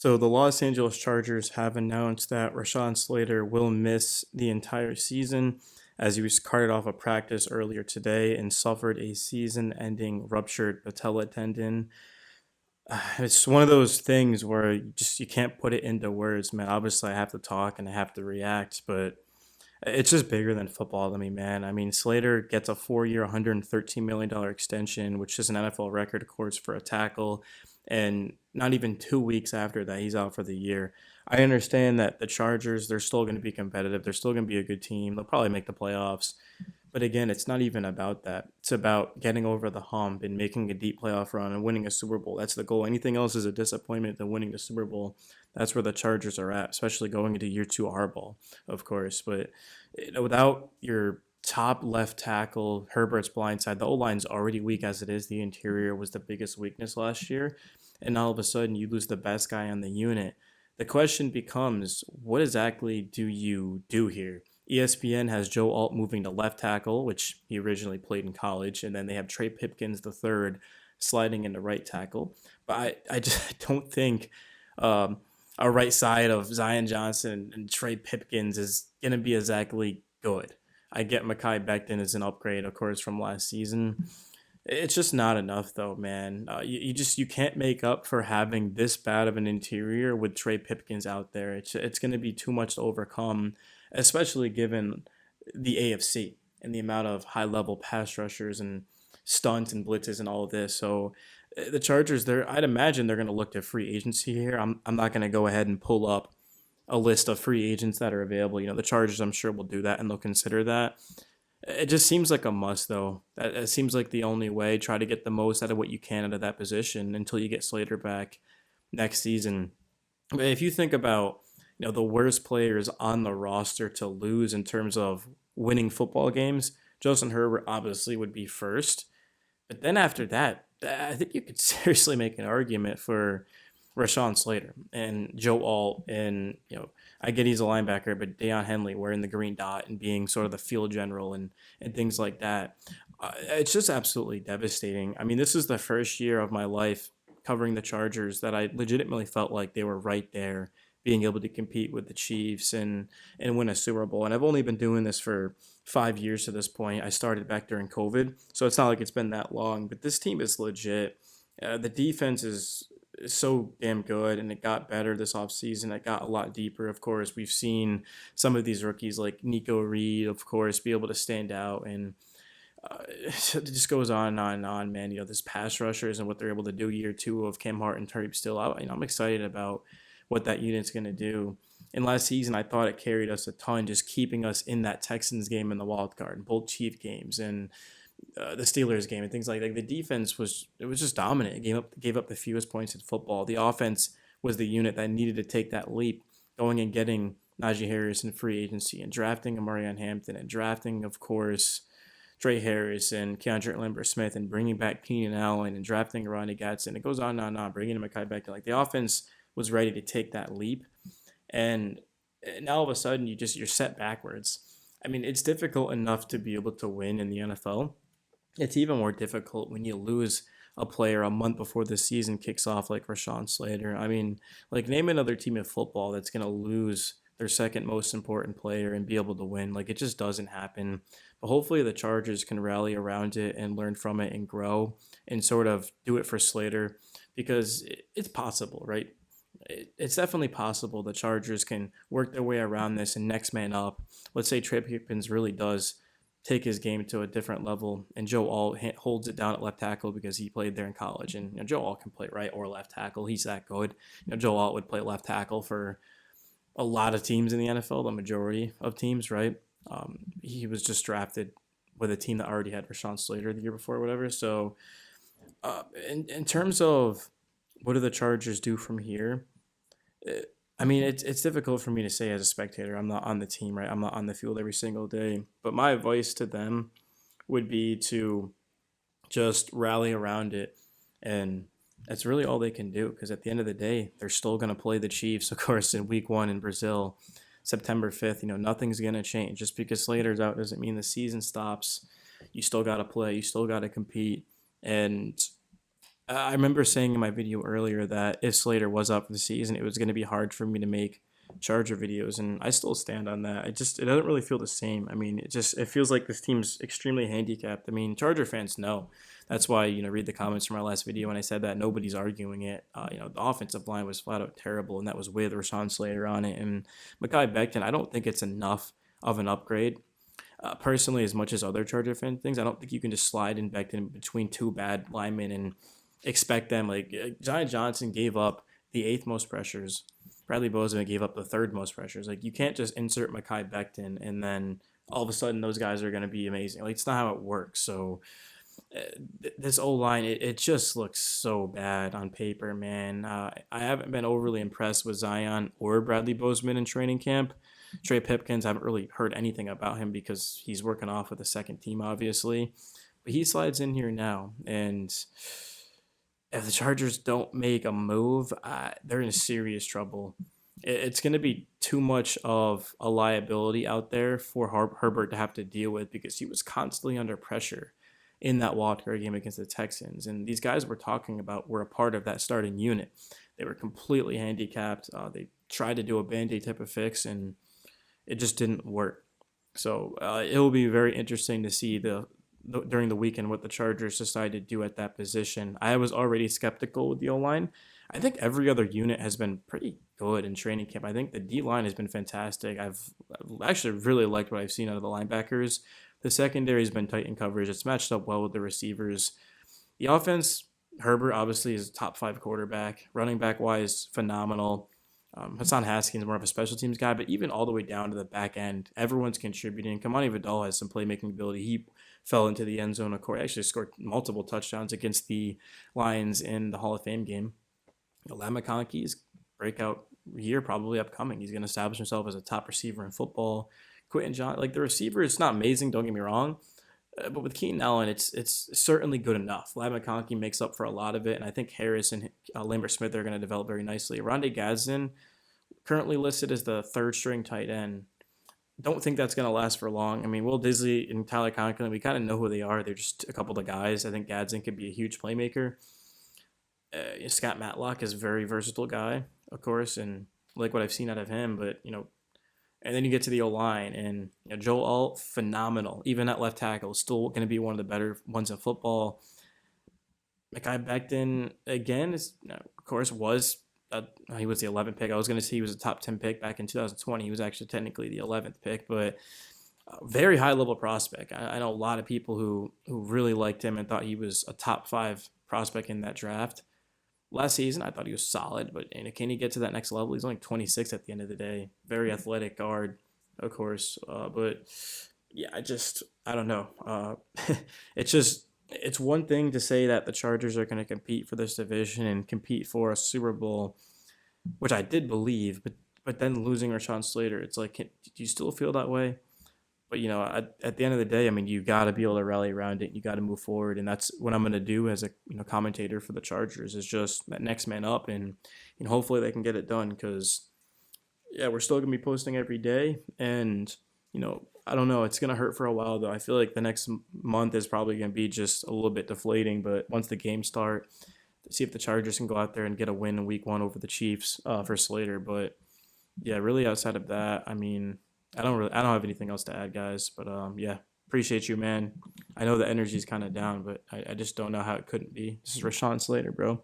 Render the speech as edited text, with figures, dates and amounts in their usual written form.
So the Los Angeles Chargers have announced that Rashawn Slater will miss the entire season as he was carted off of practice earlier today and suffered a season-ending ruptured patella tendon. It's one of those things where you can't put it into words, man. Obviously, I have to talk and I have to react, but it's just bigger than football to me, man. I mean, Slater gets a 4-year, $113 million extension, which is an NFL record, of course, for a tackle. And not even 2 weeks after that, he's out for the year. I understand that the Chargers, they're still going to be competitive. They're still going to be a good team. They'll probably make the playoffs. But again, it's not even about that. It's about getting over the hump and making a deep playoff run and winning a Super Bowl. That's the goal. Anything else is a disappointment than winning the Super Bowl. That's where the Chargers are at, especially going into year two Harbaugh, of course. But without your top left tackle, Herbert's blindside, the O line's already weak as it is. The interior was the biggest weakness last year. And all of a sudden, you lose the best guy on the unit. The question becomes, what exactly do you do here? ESPN has Joe Alt moving to left tackle, which he originally played in college, and then they have Trey Pipkins the third sliding into right tackle. But I just don't think a right side of Zion Johnson and Trey Pipkins is going to be exactly good. I get Mekhi Becton as an upgrade, of course, from last season. It's just not enough, though, man. You can't make up for having this bad of an interior with Trey Pipkins out there. It's going to be too much to overcome, especially given the AFC and the amount of high level pass rushers and stunts and blitzes and all of this. So the Chargers, I'd imagine they're going to look to free agency here. I'm not going to go ahead and pull up a list of free agents that are available. The Chargers, I'm sure, will do that and they'll consider that. It just seems like a must, though. That it seems like the only way. Try to get the most out of what you can out of that position until you get Slater back next season. But if you think about, the worst players on the roster to lose in terms of winning football games, Justin Herbert obviously would be first. But then after that, I think you could seriously make an argument for Rashawn Slater and Joe Alt and I get he's a linebacker, but Deion Henley wearing the green dot and being sort of the field general and things like that. It's just absolutely devastating. I mean, this is the first year of my life covering the Chargers that I legitimately felt like they were right there, being able to compete with the Chiefs and win a Super Bowl. And I've only been doing this for 5 years to this point. I started back during COVID, so it's not like it's been that long. But this team is legit. The defense is so damn good, and it got better this offseason. It got a lot deeper. Of course, we've seen some of these rookies like Nico Reed, of course, be able to stand out, and it just goes on and on and on, man. This pass rushers and what they're able to do year two of Cam Hart and Tyreek Still. I'm excited about what that unit's going to do. And last season, I thought it carried us a ton, just keeping us in that Texans game in the wild card, and both Chief games, and the Steelers game and things like that. The defense was just dominant. It gave up the fewest points in football. The offense was the unit that needed to take that leap, going and getting Najee Harris in free agency and drafting Amarian Hampton and drafting, of course, Trey Harris and Keandre Lambert Smith and bringing back Keenan Allen and drafting Ronnie Gadsden. It goes on and on and on, bringing in Mekhi Becton. Like the offense was ready to take that leap, and now all of a sudden you're set backwards. I mean, it's difficult enough to be able to win in the NFL. It's even more difficult when you lose a player a month before the season kicks off, like Rashawn Slater. I mean, like name another team in football that's going to lose their second most important player and be able to win. Like it just doesn't happen. But hopefully the Chargers can rally around it and learn from it and grow and sort of do it for Slater because it's possible, right? It's definitely possible the Chargers can work their way around this and next man up. Let's say Trey Pipkins really does take his game to a different level, and Joe Alt holds it down at left tackle because he played there in college, and Joe Alt can play right or left tackle. He's that good. Joe Alt would play left tackle for a lot of teams in the NFL, the majority of teams, right? He was just drafted with a team that already had Rashawn Slater the year before, or whatever. So, in terms of what do the Chargers do from here? I mean, it's difficult for me to say as a spectator. I'm not on the team, right? I'm not on the field every single day. But my advice to them would be to just rally around it. And that's really all they can do because at the end of the day, they're still going to play the Chiefs, of course, in week one in Brazil, September 5th. Nothing's going to change. Just because Slater's out doesn't mean the season stops. You still got to play. You still got to compete. And I remember saying in my video earlier that if Slater was up for the season, it was going to be hard for me to make Charger videos, and I still stand on that. It doesn't really feel the same. I mean, it feels like this team's extremely handicapped. I mean, Charger fans know. That's why read the comments from our last video when I said that nobody's arguing it. The offensive line was flat out terrible, and that was with Rashawn Slater on it and Mekhi Becton. I don't think it's enough of an upgrade. Personally, as much as other Charger fan things, I don't think you can just slide in Becton between two bad linemen and expect them. Like Zion Johnson gave up the eighth most pressures. Bradley Bozeman gave up the third most pressures. Like you can't just insert Mekhi Becton and then all of a sudden those guys are going to be amazing. Like it's not how it works. So this O line, it just looks so bad on paper, man. I haven't been overly impressed with Zion or Bradley Bozeman in training camp. Trey Pipkins, I haven't really heard anything about him because he's working off with the second team, obviously. But he slides in here now, and if the Chargers don't make a move, they're in serious trouble. It's going to be too much of a liability out there for Herbert to have to deal with because he was constantly under pressure in that wildcard game against the Texans. And these guys we're talking about were a part of that starting unit. They were completely handicapped. They tried to do a Band-Aid type of fix, and it just didn't work. So it will be very interesting to see during the weekend what the Chargers decide to do at that position. I was already skeptical with the O-line. I think every other unit has been pretty good in training camp. I think the D-line has been fantastic. I've actually really liked what I've seen out of the linebackers. The secondary has been tight in coverage. It's matched up well with the receivers. The offense, Herbert obviously is a top 5 quarterback. Running back wise, phenomenal. Hassan Haskins is more of a special teams guy, but even all the way down to the back end, everyone's contributing. Kamani Vidal has some playmaking ability. He fell into the end zone. Of course, actually scored multiple touchdowns against the Lions in the Hall of Fame game. Ladd McConkey's breakout year probably upcoming. He's going to establish himself as a top receiver in football. Quentin John, like the receiver, it's not amazing. Don't get me wrong. But with Keenan Allen, it's certainly good enough. Ladd McConkey makes up for a lot of it, and I think Harris and Lambert Smith are going to develop very nicely. Rondé Gadsden, currently listed as the third string tight end. Don't think that's going to last for long. I mean, Will Disley and Tyler Conklin, we kind of know who they are. They're just a couple of guys. I think Gadsden could be a huge playmaker. Scott Matlock is a very versatile guy, of course, and like what I've seen out of him. But and then you get to the O-line, and Joe Alt, phenomenal. Even at left tackle, still going to be one of the better ones in football. Mekhi Becton, again, of course, he was the 11th pick. I was going to say he was a top 10 pick back in 2020. He was actually technically the 11th pick, but very high-level prospect. I know a lot of people who really liked him and thought he was a top 5 prospect in that draft. Last season, I thought he was solid, but can he get to that next level? He's only 26 at the end of the day. Very athletic guard, of course. But yeah, I don't know. It's one thing to say that the Chargers are going to compete for this division and compete for a Super Bowl, which I did believe, but then losing Rashawn Slater, it's like, do you still feel that way? But at the end of the day, I mean, you got to be able to rally around it. You got to move forward, and that's what I'm going to do as a commentator for the Chargers. Is just that next man up, and hopefully they can get it done. Because yeah, we're still going to be posting every day, and I don't know. It's going to hurt for a while though. I feel like the next month is probably going to be just a little bit deflating. But once the games start, see if the Chargers can go out there and get a win in Week 1 over the Chiefs for Slater. But yeah, really outside of that, I mean. I don't have anything else to add, guys. But yeah, appreciate you, man. I know the energy's kind of down, but I just don't know how it couldn't be. This is Rashawn Slater, bro.